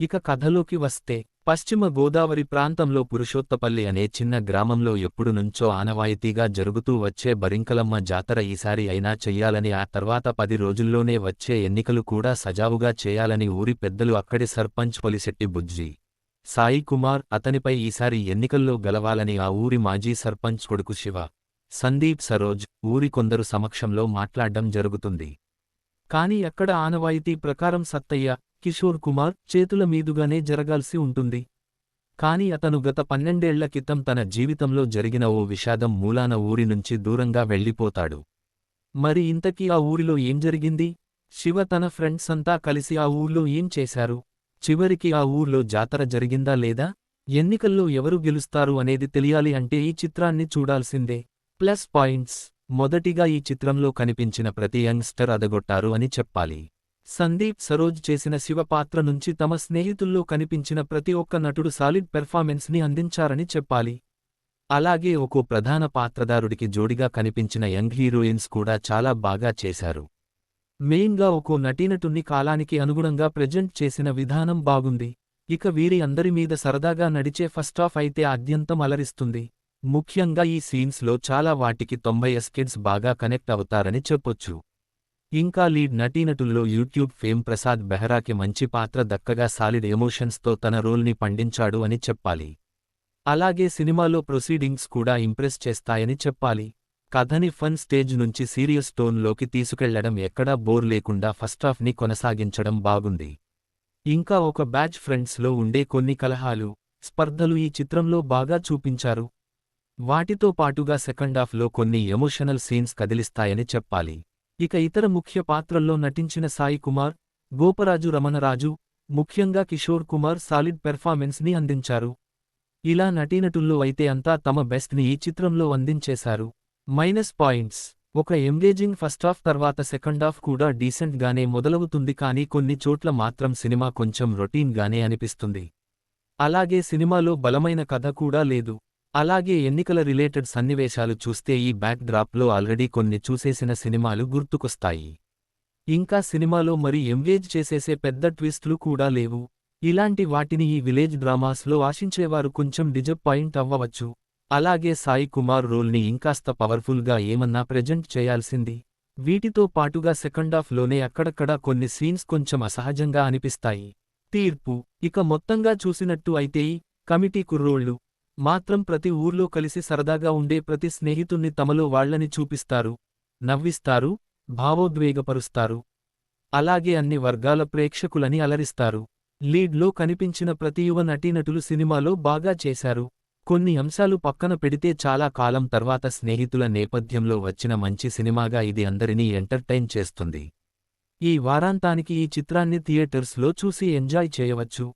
ఇక కథలోకి వస్తే పశ్చిమ గోదావరి ప్రాంతంలో పురుషోత్తపల్లి అనే చిన్న గ్రామంలో ఎప్పుడు నుంచో ఆనవాయితీగా జరుగుతూ వచ్చే బరింకలమ్మ జాతర ఈసారి అయినా చెయ్యాలని ఆ తర్వాత 10 రోజుల్లోనే వచ్చే ఎన్నికలు కూడా సజావుగా చేయాలని ఊరి పెద్దలు అక్కడి సర్పంచ్ పొలిశెట్టి బుజ్జి సాయి కుమార్ అతనిపై ఈసారి ఎన్నికల్లో గెలవాలని ఆ ఊరి మాజీ సర్పంచ్ కొడుకు శివ సందీప్ సరోజ్ ఊరి కొందరు సమక్షంలో మాట్లాడ్డం జరుగుతుంది. కాని అక్కడ ఆనవాయితీ ప్రకారం సత్తయ్య కిషోర్ కుమార్ చేతుల మీదుగానే జరగాల్సి ఉంటుంది. కాని అతను గత 12 ఏళ్ల క్రితం తన జీవితంలో జరిగిన ఓ విషాదం మూలాన ఊరి నుంచి దూరంగా వెళ్ళిపోతాడు. మరి ఇంతకీ ఆ ఊరిలో ఏం జరిగింది? శివ తన ఫ్రెండ్స్ అంతా కలిసి ఆ ఊర్లో ఏం చేశారు? చివరికి ఆ ఊర్లో జాతర జరిగిందా లేదా? ఎన్నికల్లో ఎవరు గెలుస్తారు అనేది తెలియాలి అంటే ఈ చిత్రాన్ని చూడాల్సిందే. ప్లస్ పాయింట్స్: మొదటిగా ఈ చిత్రంలో కనిపించిన ప్రతి యంగ్స్టర్ అదగొట్టారు అని చెప్పాలి. సందీప్ సరోజ్ చేసిన శివ పాత్ర నుంచి తమ స్నేహితుల్లో కనిపించిన ప్రతి ఒక్క నటుడు సాలిడ్ పెర్ఫార్మెన్స్ ని అందించారని చెప్పాలి. అలాగే ఒక్కో ప్రధాన పాత్రధారుడికి జోడిగా కనిపించిన యంగ్ హీరోయిన్స్ కూడా చాలా బాగా చేశారు. మెయిన్గా ఒక్కో నటీనటుణ్ణి కాలానికి అనుగుణంగా ప్రెజెంట్ చేసిన విధానం బాగుంది. ఇక వీరి అందరి మీద సరదాగా నడిచే ఫస్టాఫ్ అయితే ఆద్యంతం అలరిస్తుంది. ముఖ్యంగా ఈ సీన్స్లో చాలా వాటికి 90s కిడ్స్ బాగా కనెక్ట్ అవుతారని చెప్పొచ్చు. ఇంకా లీడ్ నటీనటుల్లో యూట్యూబ్ ఫేమ్ ప్రసాద్ బెహ్రాకి మంచి పాత్ర దక్కగా సాలిడ్ ఎమోషన్స్తో తన రోల్ని పండించాడు అని చెప్పాలి. అలాగే సినిమాలో ప్రొసీడింగ్స్ కూడా ఇంప్రెస్ చేస్తాయని చెప్పాలి. కథని ఫన్ స్టేజ్ నుంచి సీరియస్ టోన్లోకి తీసుకెళ్లడం ఎక్కడా బోర్ లేకుండా ఫస్టాఫ్ని కొనసాగించడం బాగుంది. ఇంకా ఒక బ్యాచ్ ఫ్రెండ్స్లో ఉండే కొన్ని కలహాలు, స్పర్ధలు ఈ చిత్రంలో బాగా చూపించారు. వాటితో పాటుగా సెకండాఫ్లో కొన్ని ఎమోషనల్ సీన్స్ కదిలిస్తాయని చెప్పాలి. ఇక ఇతర ముఖ్య పాత్రల్లో నటించిన సాయి కుమార్, గోపరాజు రమణరాజు, ముఖ్యంగా కిషోర్ కుమార్ సాలిడ్ పెర్ఫార్మెన్స్ ని అందించారు. ఇలా నటీనటుల్లో అయితే అంతా తమ బెస్ట్ ని ఈ చిత్రంలో అందించేశారు. మైనస్ పాయింట్స్: ఒక ఎంగేజింగ్ ఫస్టాఫ్ తర్వాత సెకండాఫ్ కూడా డీసెంట్ గానే మొదలవుతుంది కానీ కొన్ని చోట్ల మాత్రం సినిమా కొంచెం రొటీన్ గానే అనిపిస్తుంది. అలాగే సినిమాలో బలమైన కథ కూడా లేదు. అలాగే ఎన్నికల రిలేటెడ్ సన్నివేశాలు చూస్తే ఈ బ్యాక్ డ్రాప్లో ఆల్రెడీ కొన్ని చూసేసిన సినిమాలు గుర్తుకొస్తాయి. ఇంకా సినిమాలో మరి ఎంగేజ్ చేసేసే పెద్ద ట్విస్టులు కూడా లేవు. ఇలాంటి వాటిని ఈ విలేజ్ డ్రామాస్లో ఆశించేవారు కొంచెం డిజపాయింట్ అవ్వవచ్చు. అలాగే సాయి కుమార్ రోల్ని ఇంకాస్త పవర్ఫుల్గా ఏమన్నా ప్రెజెంట్ చేయాల్సింది. వీటితో పాటుగా సెకండాఫ్లోనే అక్కడక్కడా కొన్ని సీన్స్ కొంచెం అసహజంగా అనిపిస్తాయి. తీర్పు: ఇక మొత్తంగా చూసినట్టు అయితే ఈ కమిటీ కుర్రోళ్ళు మాత్రం ప్రతి ఊర్లో కలిసి సరదాగా ఉండే ప్రతి స్నేహితుణ్ణి తమలో వాళ్లని చూపిస్తారు, నవ్విస్తారు, భావోద్వేగపరుస్తారు. అలాగే అన్ని వర్గాల ప్రేక్షకులని అలరిస్తారు. లీడ్లో కనిపించిన ప్రతి యువ నటీనటులు సినిమాలో బాగా చేశారు. కొన్ని అంశాలు పక్కన పెడితే చాలా కాలం తర్వాత స్నేహితుల నేపథ్యంలో వచ్చిన మంచి సినిమాగా ఇది అందరినీ ఎంటర్టైన్ చేస్తుంది. ఈ వారాంతానికి ఈ చిత్రాన్ని థియేటర్స్లో చూసి ఎంజాయ్ చేయవచ్చు.